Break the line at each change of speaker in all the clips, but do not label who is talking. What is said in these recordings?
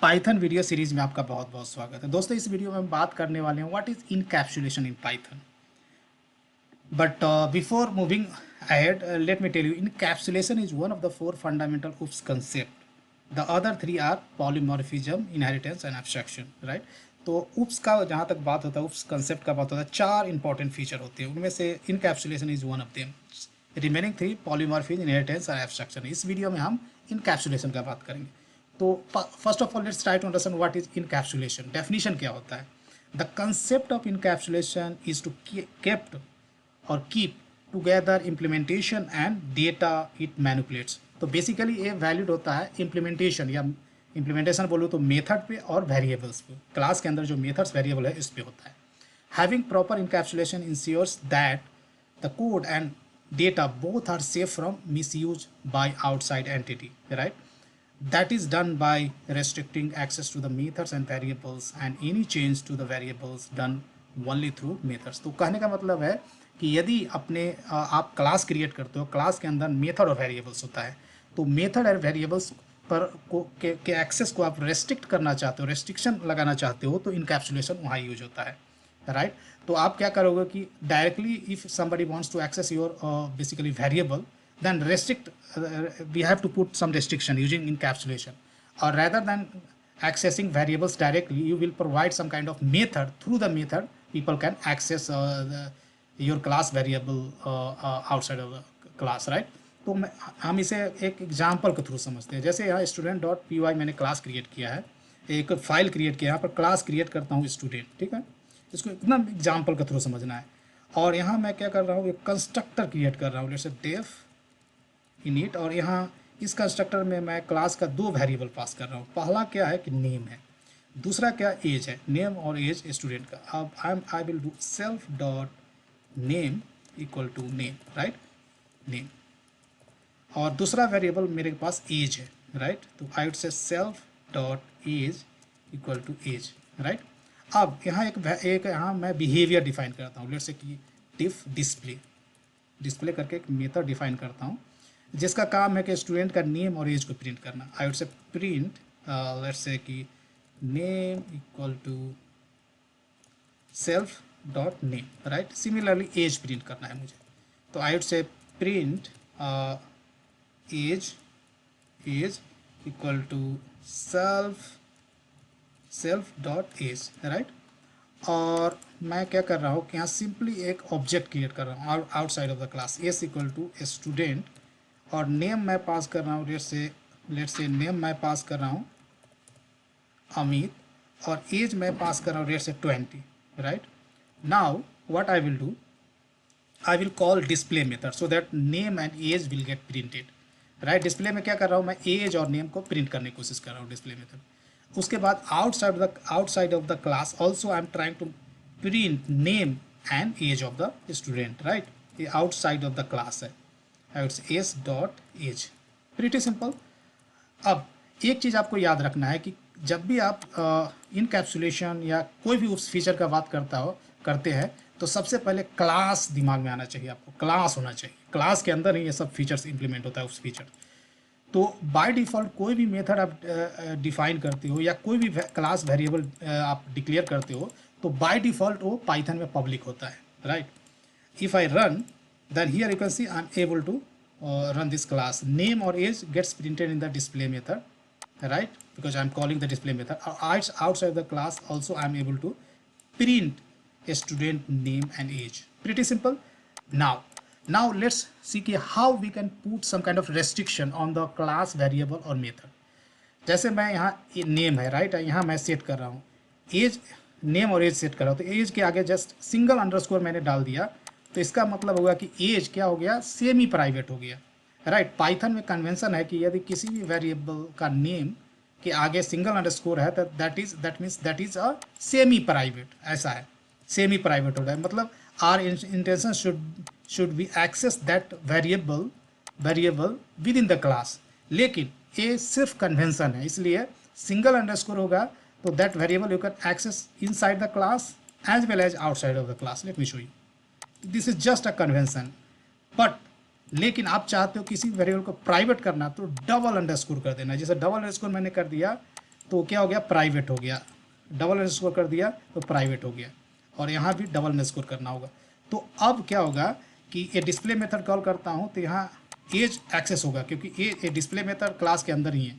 Python video series में आपका बहुत बहुत स्वागत है। दोस्तों, इस वीडियो में हम बात करने वाले हैं what is encapsulation in Python. But before moving ahead, let me tell you, encapsulation is one of the four fundamental OOPS concept. The other three are polymorphism, inheritance and abstraction, right? तो OOPS का जहाँ तक बात होता है, OOPS concept का बात होता है, चार इंपॉर्टेंट फीचर होते हैं, उनमें से encapsulation is one of them. Remaining three polymorphism, inheritance और एब्स्ट्रक्शन। इस वीडियो में हम इनकैप्सुलेशन का बात करेंगे। तो first of all let's try to understand what is encapsulation. Definition क्या होता है? The concept of encapsulation is to kept और keep together implementation and data it manipulates. तो बेसिकली ये वैलिड होता है इम्प्लीमेंटेशन, या इम्प्लीमेंटेशन बोलो तो मेथड पे और वेरिएबल्स पे। क्लास के अंदर जो मेथड्स वेरिएबल है इस पे होता है। Having proper encapsulation ensures that the code and data both are safe from misuse by outside entity, right? That is done by restricting access to the methods and variables and any change to the variables done only through methods. तो कहने का मतलब है कि यदि आप class create करते हो, क्लास के अंदर मेथड और वेरिएबल्स होता है, तो मेथड और वेरिएबल्स पर के एक्सेस को आप रेस्ट्रिक्ट करना चाहते हो, रेस्ट्रिक्शन लगाना चाहते हो, तो इनकैप्सुलेशन वहाँ यूज होता है, राइट? तो आप क्या करोगे कि directly if somebody wants to access your basically variable, then restrict, we have to put some restriction using encapsulation, or rather than accessing variables directly, you will provide some kind of method. Through the method people can access your class variable outside of the class, right? तो हम इसे एक example के through समझते हैं। जैसे यहाँ student.py मैंने क्लास क्रिएट किया है, एक फाइल क्रिएट किया, यहाँ पर क्लास क्रिएट करता हूँ स्टूडेंट, ठीक है? इसको एकदम एग्जाम्पल के थ्रू समझना है। और यहाँ मैं क्या कर रहा हूँ, एक कंस्ट्रक्टर क्रिएट कर रहा हूँ, जैसे डेफ इनिट, और यहाँ इस कंस्ट्रक्टर में मैं क्लास का दो वेरिएबल पास कर रहा हूँ। पहला क्या है कि नेम है, दूसरा क्या एज है। नेम और एज स्टूडेंट का। अब I will do self dot name equal to name, right? Name, और दूसरा वेरिएबल मेरे पास एज है, राइट? तो I would say self dot age equal to age, right? अब यहाँ एक यहाँ मैं बिहेवियर डिफाइन करता हूँ। लेट्स से कि डिफ डिस्प्ले करके एक मेथड डिफाइन करता हूँ जिसका काम है कि स्टूडेंट का नेम और एज को प्रिंट करना। I would say print let's say कि name equal to self dot name, right? Similarly age print करना है मुझे, तो I would say print age equal to self dot age, right? और मैं क्या कर रहा हूँ कि यहाँ सिंपली एक ऑब्जेक्ट क्रिएट कर रहा हूँ outside of the class, s equal to student, और नेम मैं पास कर रहा हूँ, लेट्स से नेम मैं पास कर रहा हूँ अमित, और एज मैं पास कर रहा हूँ let's say 20, right? Now what I will do, I will call display method so that name and age will get printed, right? Display में क्या कर रहा हूँ, मैं एज और नेम को प्रिंट करने की कोशिश कर रहा हूँ डिस्प्ले मेथड। उसके बाद outside of the class also I am trying to print name and age of the student, right? ये आउटसाइड ऑफ द क्लास है, s dot age. Pretty simple. अब एक चीज़ आपको याद रखना है कि जब भी आप इनकैप्सुलेशन या कोई भी उस फीचर का बात करते हैं, तो सबसे पहले क्लास दिमाग में आना चाहिए। आपको क्लास होना चाहिए, क्लास के अंदर ही ये सब फीचर्स इंप्लीमेंट होता है उस फीचर। तो बाय डिफ़ॉल्ट कोई भी मेथड आप डिफाइन करते हो या कोई भी क्लास वेरिएबल आप डिक्लेयर करते हो, तो बाय डिफ़ॉल्ट वो पाइथन में पब्लिक होता है, right? If I run, then here you can see I'm able to run this class. Name or age gets printed in the display method, right? Because I'm calling the display method. Outside the class also I'm able to print a student name and age. Pretty simple. Now let's see how we can put some kind of restriction on the class variable or method. जैसे मैं यहाँ name है, right? यहाँ मैं set कर रहा हूँ as, name और एज सेट कर रहा हूँ, तो एज के आगे जस्ट सिंगल अंडरस्कोर मैंने डाल दिया, तो इसका मतलब होगा कि एज क्या हो गया, सेमी प्राइवेट हो गया, राइट? पाइथन में कन्वेंशन है कि यदि किसी भी वेरिएबल का नेम के आगे सिंगल अंडरस्कोर है तो that is a semi private. ऐसा है, सेमी प्राइवेट हो रहा है, मतलब our intention should be access that variable within the class. लेकिन ये सिर्फ कन्वेंशन है, इसलिए सिंगल अंडरस्कोर होगा तो that variable you can access inside the class as well as outside of the class. Let me show you, this is just a convention. But लेकिन आप चाहते हो किसी वेरिएबल को प्राइवेट करना, तो डबल अंडरस्कोर कर देना। जैसे डबल अंडरस्कोर मैंने कर दिया, तो क्या हो गया, प्राइवेट हो गया, डबल अंडरस्कोर कर दिया तो प्राइवेट हो गया, और यहाँ भी डबल अंडरस्कोर करना होगा। तो अब क्या होगा कि ये डिस्प्ले मेथड कॉल करता हूँ तो यहाँ एज एक्सेस होगा, क्योंकि ये डिस्प्ले मेथड क्लास के अंदर ही है,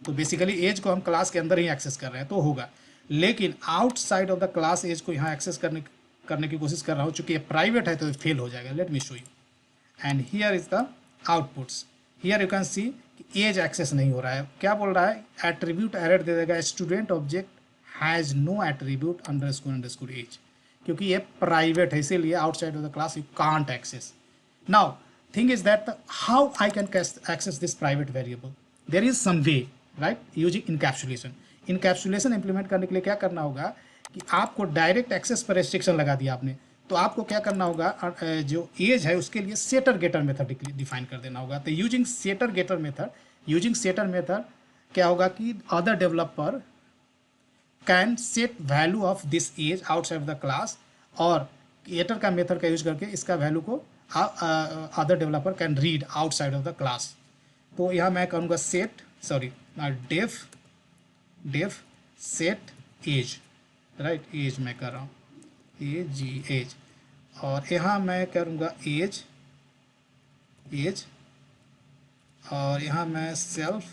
तो बेसिकली एज को हम क्लास के अंदर ही एक्सेस कर रहे हैं तो होगा। लेकिन outside of the class age को यहाँ एक्सेस करने की कोशिश कर रहा हूँ, चूँकि ये प्राइवेट है तो ये फेल हो जाएगा। Late me show you, and here is the outputs. Here you can सी कि एज एक्सेस नहीं हो रहा है। क्या बोल रहा है, एट्रीब्यूट एरर दे देगा, student object has no attribute underscore age, क्योंकि ये प्राइवेट है, इसीलिए outside of the class you can't access. Now thing is that how I can access this private variable, there is some way, right, using encapsulation। Encapsulation implement करने के लिए क्या करना होगा कि आपको डायरेक्ट एक्सेस पर रेस्ट्रिक्शन लगा दिया आपने, तो आपको क्या करना होगा, जो एज है उसके लिए सेटर गेटर मेथड डिफाइन कर देना होगा। तो यूजिंग सेटर गेटर मेथड क्या होगा कि other developer can set value of this age outside the class, और गेटर का मेथड का यूज करके इसका वैल्यू को other developer can read outside of the class. तो यहाँ मैं करूँगा def set age, right, age मैं कर रहा हूँ, एज, और यहाँ मैं करूँगा एज, और यहाँ मैं self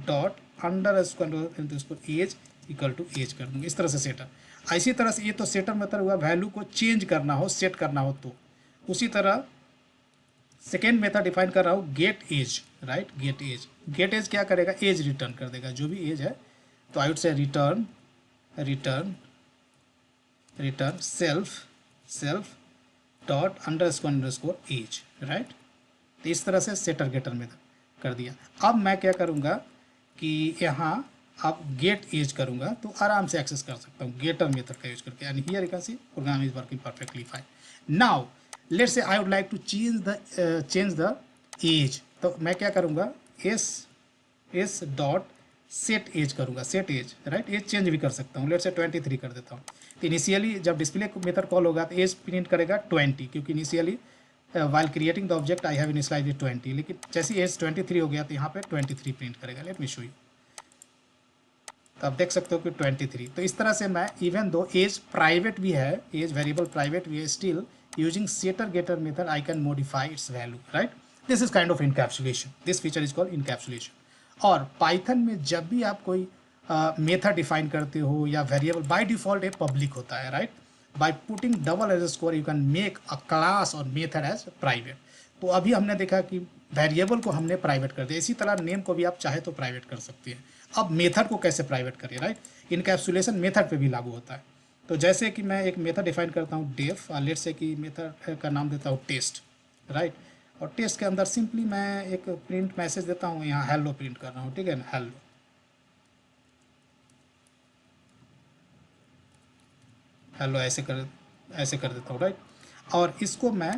dot underscore age equal to age कर दूँगा, इस तरह से सेटर। इसी तरह से ये तो सेटर मेथड हुआ, वैल्यू को चेंज करना हो, सेट करना हो तो। उसी तरह सेकेंड मेथड डिफाइन कर रहा हूँ get age, right, get age क्या करेगा, एज रिटर्न कर देगा, जो भी एज है। तो I would say return self dot underscore age, right. तो इस तरह से सेटर गेटर मेथड कर दिया। अब मैं क्या करूँगा कि यहाँ अब गेट एज करूँगा तो आराम से एक्सेस कर सकता हूँ गेटर मेथड का यूज करके, and here you can see program is working perfectly fine. Now let's say I would like to change the age, तो मैं क्या करूँगा, एस डॉट सेट एज करूँगा, set age, right, age change भी कर सकता हूँ, लेट्स से 23 कर देता हूँ। तो इनिशियली जब डिस्प्ले मेथड कॉल होगा तो एज प्रिंट करेगा 20, क्योंकि initially while creating the object I have initialised 20, लेकिन जैसे एज 23 हो गया तो यहाँ पे 23 प्रिंट करेगा। लेट मी शो यू, तो आप देख सकते हो कि 23। तो इस तरह से मैं इवन दो एज प्राइवेट भी है, एज वेरिएबल प्राइवेट भी है, still using setter getter method I can modify its value, right. This is kind of encapsulation, this feature is called encapsulation. और पाइथन में जब भी आप कोई मेथड डिफाइन करते हो या वेरिएबल, बाय डिफॉल्ट एक पब्लिक होता है, right. Bye putting double underscore you can make a class और मेथड एज प्राइवेट। तो अभी हमने देखा कि वेरिएबल को हमने प्राइवेट कर दिया, इसी तरह नेम को भी आप चाहे तो प्राइवेट कर सकते हैं। अब मेथड को कैसे प्राइवेट करें, राइट, इनकैप्सुलेशन मेथड पे भी लागू होता है। तो जैसे कि मैं एक मेथड डिफाइन करता हूँ डेफ, लेट से कि मेथड का नाम देता हूँ टेस्ट, राइट, और टेस्ट के अंदर सिंपली मैं एक प्रिंट मैसेज देता हूँ, यहाँ हेलो प्रिंट कर रहा हूँ, ठीक है ना, हेलो ऐसे कर देता हूँ, राइट। और इसको मैं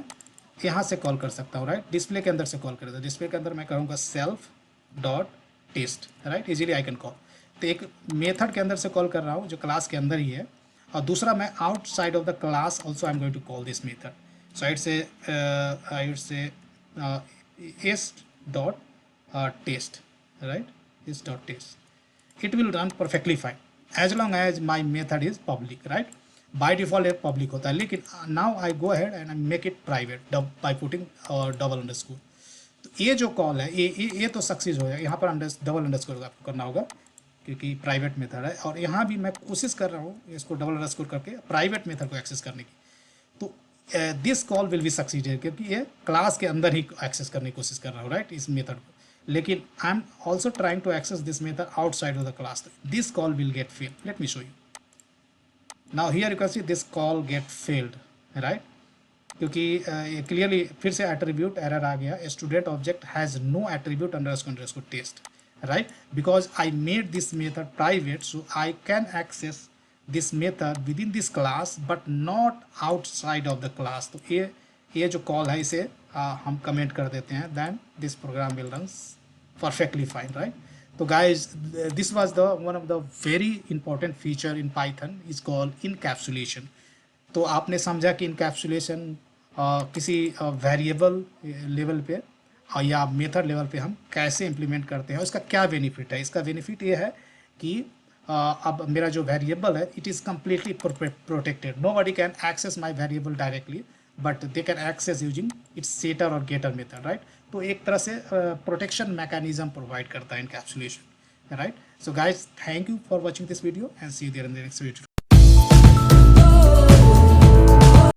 यहाँ से कॉल कर सकता हूँ, राइट, डिस्प्ले के अंदर से कॉल कर देता हूँ। डिस्प्ले के अंदर मैं कहूँगा self dot test, right, easily I can call. तो एक मेथड के अंदर से कॉल कर रहा हूँ जो क्लास के अंदर ही है, और दूसरा मैं outside of the class also I am going to call this method. So I would say s dot test, right, s dot test, it will run perfectly fine as long as my method is public, right. By default एक public होता है, लेकिन now I go ahead and I make it private by putting double underscore. तो ये जो call है ये तो सक्सेस हो जाएगा, यहाँ पर डबल अंडरस्कोर आपको करना होगा क्योंकि प्राइवेट मेथड है, और यहाँ भी मैं कोशिश कर रहा हूँ इसको डबल अंडरस्कोर करके प्राइवेट मेथड को एक्सेस करने की। तो this call will be succeeded, क्योंकि ये क्लास के अंदर ही एक्सेस करने की कोशिश कर रहा हूँ, राइट, इस मेथड को। लेकिन I am also trying to access this method outside of the class, this call will get fail. Let me show you. Now here you can see this call get failed, right, क्योंकि clearly फिर से attribute error आ गया, student object has no attribute underscore test, right, because I made this method private, so I can access this method within this class but not outside of the class। तो ये जो call है इसे हम comment कर देते हैं, then this program will run perfectly fine, right। तो guys, this was the one of the very important feature in Python is called encapsulation। तो आपने समझा कि इनकैप्सुलेशन किसी वेरिएबल लेवल पे या मेथड लेवल पे हम कैसे इम्प्लीमेंट करते हैं, उसका क्या बेनिफिट है। इसका बेनिफिट ये है कि अब मेरा जो वेरिएबल है it is completely protected, nobody can access my variable directly but they can access using its setter और गेटर मेथड, राइट। तो एक तरह से प्रोटेक्शन मैकेनिज्म प्रोवाइड करता है encapsulation, right. So guys, thank you for watching this video and see you there in the next video.